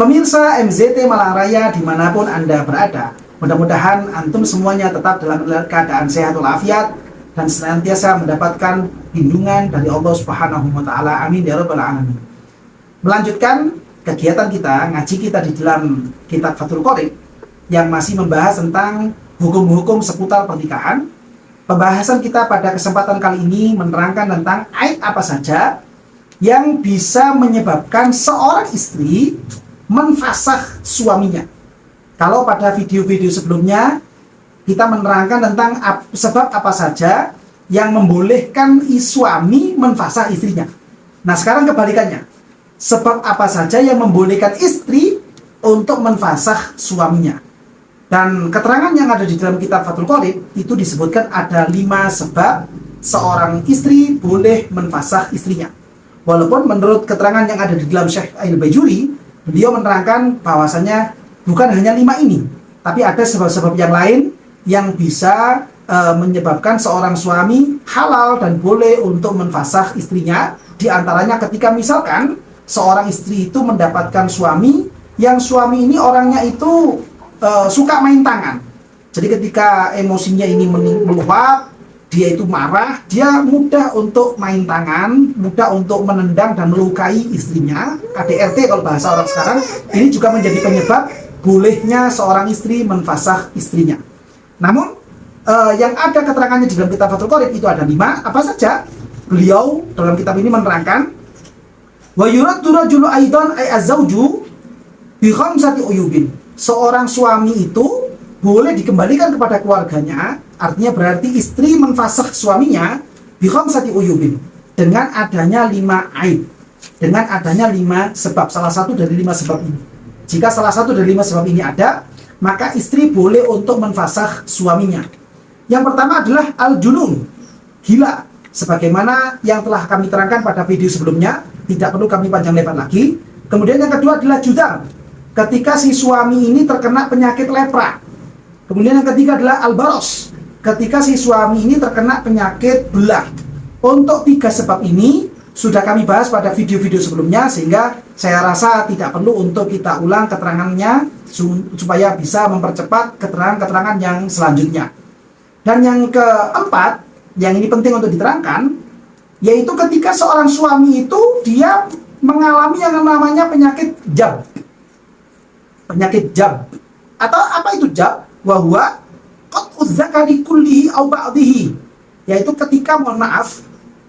Pemirsa MZT Malang Raya dimanapun Anda berada, mudah-mudahan antum semuanya tetap dalam keadaan sehat walafiat dan senantiasa mendapatkan lindungan dari Allah Subhanahu wa Ta'ala. Amin ya Rabbal Alamin. Melanjutkan kegiatan kita, ngaji kita di dalam kitab Fathul Qorib yang masih membahas tentang hukum-hukum seputar pernikahan. Pembahasan kita pada kesempatan kali ini menerangkan tentang aib apa saja yang bisa menyebabkan seorang istri menfasakh suaminya. Kalau pada video-video sebelumnya kita menerangkan tentang sebab apa saja yang membolehkan suami menfasakh istrinya. Nah, sekarang kebalikannya. Sebab apa saja yang membolehkan istri untuk menfasakh suaminya. Dan keterangan yang ada di dalam kitab Fathul Qorib itu disebutkan ada 5 sebab seorang istri boleh menfasakh istrinya. Walaupun menurut keterangan yang ada di dalam Syekh Al-Bajuri, beliau menerangkan bahwasanya bukan hanya 5 ini, tapi ada sebab-sebab yang lain yang bisa menyebabkan seorang suami halal dan boleh untuk menfasakh istrinya. Di antaranya ketika misalkan seorang istri itu mendapatkan suami yang suami ini orangnya itu suka main tangan. Jadi ketika emosinya ini meluap, dia itu marah, dia mudah untuk main tangan, mudah untuk menendang dan melukai istrinya. KDRT kalau bahasa orang sekarang, ini juga menjadi penyebab bolehnya seorang istri menfasakh istrinya. Namun yang ada keterangannya di dalam kitab Fathul Qorib itu ada 5. Apa saja? Beliau dalam kitab ini menerangkan, wa yuraddu rajulu aidan ay az-zawju bi khamsati uyubin. Seorang suami itu boleh dikembalikan kepada keluarganya, artinya berarti istri menfasakh suaminya bi khamsati uyubin, dengan adanya 5 aib, dengan adanya 5 sebab, salah satu dari 5 sebab ini. Jika salah satu dari 5 sebab ini ada, maka istri boleh untuk menfasakh suaminya. Yang pertama adalah al-junun, gila, sebagaimana yang telah kami terangkan pada video sebelumnya, tidak perlu kami panjang lebar lagi. Kemudian yang kedua adalah judar, ketika si suami ini terkena penyakit lepra. Kemudian yang ketiga adalah al-baros, ketika si suami ini terkena penyakit belah. Untuk 3 sebab ini sudah kami bahas pada video-video sebelumnya, sehingga saya rasa tidak perlu untuk kita ulang keterangannya supaya bisa mempercepat keterangan-keterangan yang selanjutnya. Dan yang keempat, yang ini penting untuk diterangkan, yaitu ketika seorang suami itu dia mengalami yang namanya penyakit jab. Penyakit jab. Atau apa itu jab? Wahwa qat'uz zakari kullihi aw ba'dihi, yaitu ketika, mohon maaf,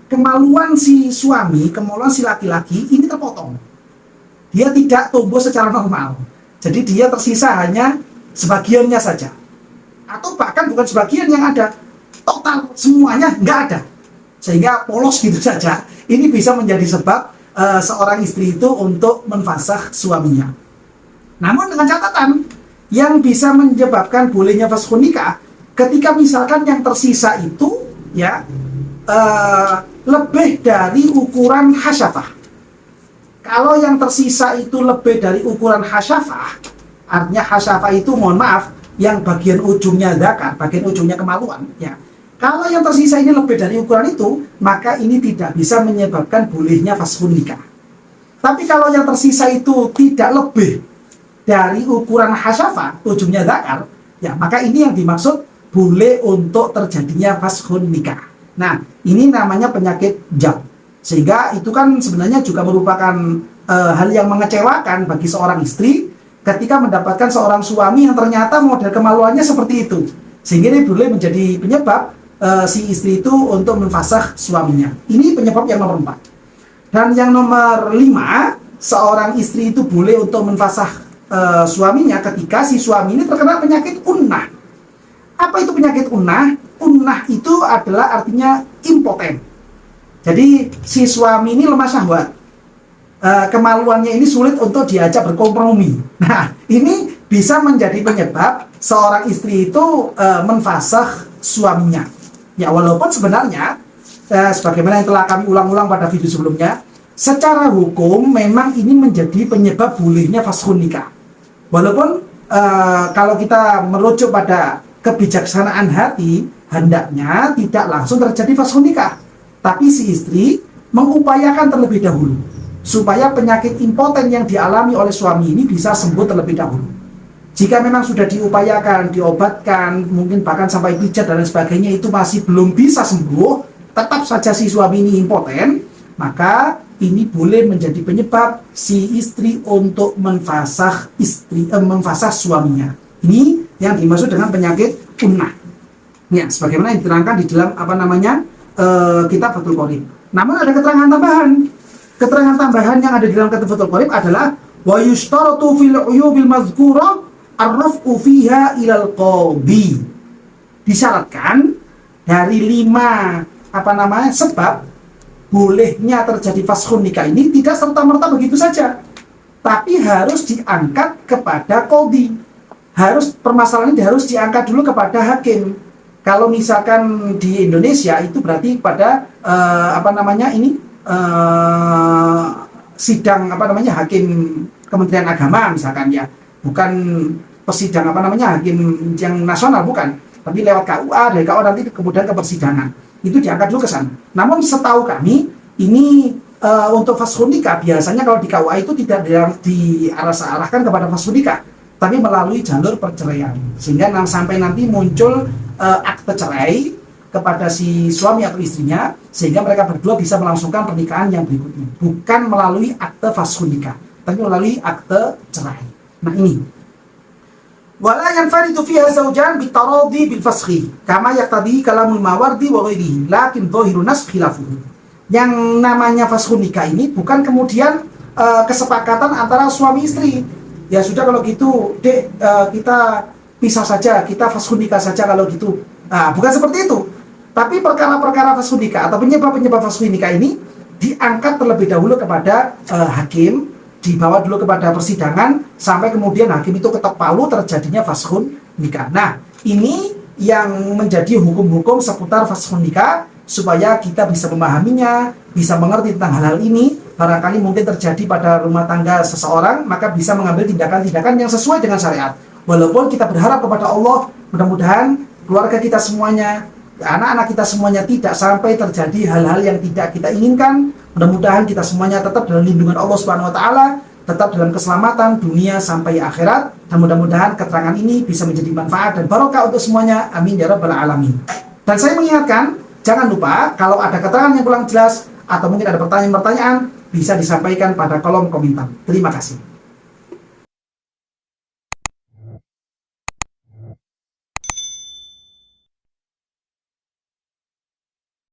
kemaluan si suami, kemaluan si laki-laki ini terpotong. Dia tidak tumbuh secara normal. Jadi dia tersisa hanya sebagiannya saja. Atau bahkan bukan sebagian yang ada, total semuanya nggak ada. Sehingga polos gitu saja. Ini bisa menjadi sebab seorang istri itu untuk menfasakh suaminya. Namun dengan catatan, yang bisa menyebabkan bolehnya faskhun nikah ketika misalkan yang tersisa itu ya lebih dari ukuran hasyafah. Kalau yang tersisa itu lebih dari ukuran hasyafah, artinya hasyafah itu, mohon maaf, yang bagian ujungnya zakar, bagian ujungnya kemaluan ya. Kalau yang tersisa ini lebih dari ukuran itu, maka ini tidak bisa menyebabkan bolehnya faskhun nikah. Tapi kalau yang tersisa itu tidak lebih dari ukuran hasyafah, ujungnya zakar, ya maka ini yang dimaksud boleh untuk terjadinya faskhun nikah. Nah, ini namanya penyakit jab. Sehingga itu kan sebenarnya juga merupakan hal yang mengecewakan bagi seorang istri ketika mendapatkan seorang suami yang ternyata model kemaluannya seperti itu. Sehingga ini boleh menjadi penyebab si istri itu untuk menfasakh suaminya. Ini penyebab yang nomor 4. Dan yang nomor 5, seorang istri itu boleh untuk menfasakh suaminya ketika si suami ini terkena penyakit unnah. Apa itu penyakit unnah? Unnah itu adalah artinya impoten. Jadi si suami ini lemah syahwat. Kemaluannya ini sulit untuk diajak berkompromi. Nah, ini bisa menjadi penyebab seorang istri itu menfasakh suaminya. Ya, walaupun sebenarnya sebagaimana yang telah kami ulang-ulang pada video sebelumnya, secara hukum memang ini menjadi penyebab bolehnya faskhun nikah. Walaupun kalau kita merujuk pada kebijaksanaan hati, hendaknya tidak langsung terjadi faskhun nikah, tapi si istri mengupayakan terlebih dahulu. supaya penyakit impoten yang dialami oleh suami ini bisa sembuh terlebih dahulu. Jika memang sudah diupayakan, diobatkan, mungkin bahkan sampai pijat dan lain sebagainya, itu masih belum bisa sembuh, tetap saja si suami ini impoten, maka ini boleh menjadi penyebab si istri untuk memfasah suaminya. Ini yang dimaksud dengan penyakit unnah. Ya, sebagaimana yang diterangkan di dalam kitab Fathul Qorib. Namun ada keterangan tambahan. Keterangan tambahan yang ada di dalam kitab Fathul Qorib adalah wa yushtaratu fil uyubil mazkura ar-raf'u fiha ilal qadhi. Disyaratkan dari 5 sebab bolehnya terjadi fashun nikah ini tidak serta-merta begitu saja, tapi harus diangkat kepada qadhi. Permasalahan ini harus diangkat dulu kepada hakim. Kalau misalkan di Indonesia itu berarti pada sidang hakim Kementerian Agama misalkan, ya, bukan pesidang hakim yang nasional, bukan, tapi lewat KUA, dari KUA nanti kemudian ke persidangan, itu diangkat dulu ke sana. Namun setahu kami ini untuk fashun nikah biasanya kalau di KUA itu tidak diarahkan kepada fashun nikah, tapi melalui jalur perceraian, sehingga sampai nanti muncul akte cerai kepada si suami atau istrinya, sehingga mereka berdua bisa melangsungkan pernikahan yang berikutnya, bukan melalui akte fashun nikah, tapi melalui akte cerai. Nah ini wala yanfaridu fiha zawjan bitaradi bil fashi kama yaqtadi kalamul Mawardi wa ghairihi lakin dhahirun nas khilafuhu. Yang namanya fashun nikah ini bukan kemudian kesepakatan antara suami istri. Ya sudah kalau gitu, Dek, kita pisah saja, kita fashun nikah saja kalau gitu. Nah, bukan seperti itu. Tapi perkara-perkara fashun nikah atau penyebab-penyebab fashun nikah ini diangkat terlebih dahulu kepada hakim, dibawa dulu kepada persidangan, sampai kemudian hakim itu ketok palu terjadinya fashun nikah. Nah, ini yang menjadi hukum-hukum seputar fashun nikah, supaya kita bisa memahaminya, bisa mengerti tentang hal-hal ini. Barangkali mungkin terjadi pada rumah tangga seseorang, maka bisa mengambil tindakan-tindakan yang sesuai dengan syariat. Walaupun kita berharap kepada Allah, mudah-mudahan keluarga kita semuanya, anak-anak kita semuanya tidak sampai terjadi hal-hal yang tidak kita inginkan. Mudah-mudahan kita semuanya tetap dalam lindungan Allah Subhanahu wa taala, tetap dalam keselamatan dunia sampai akhirat, dan mudah-mudahan keterangan ini bisa menjadi manfaat dan barokah untuk semuanya. Amin ya rabbal alamin. Dan saya mengingatkan, jangan lupa kalau ada keterangan yang kurang jelas atau mungkin ada pertanyaan-pertanyaan, bisa disampaikan pada kolom komentar. Terima kasih.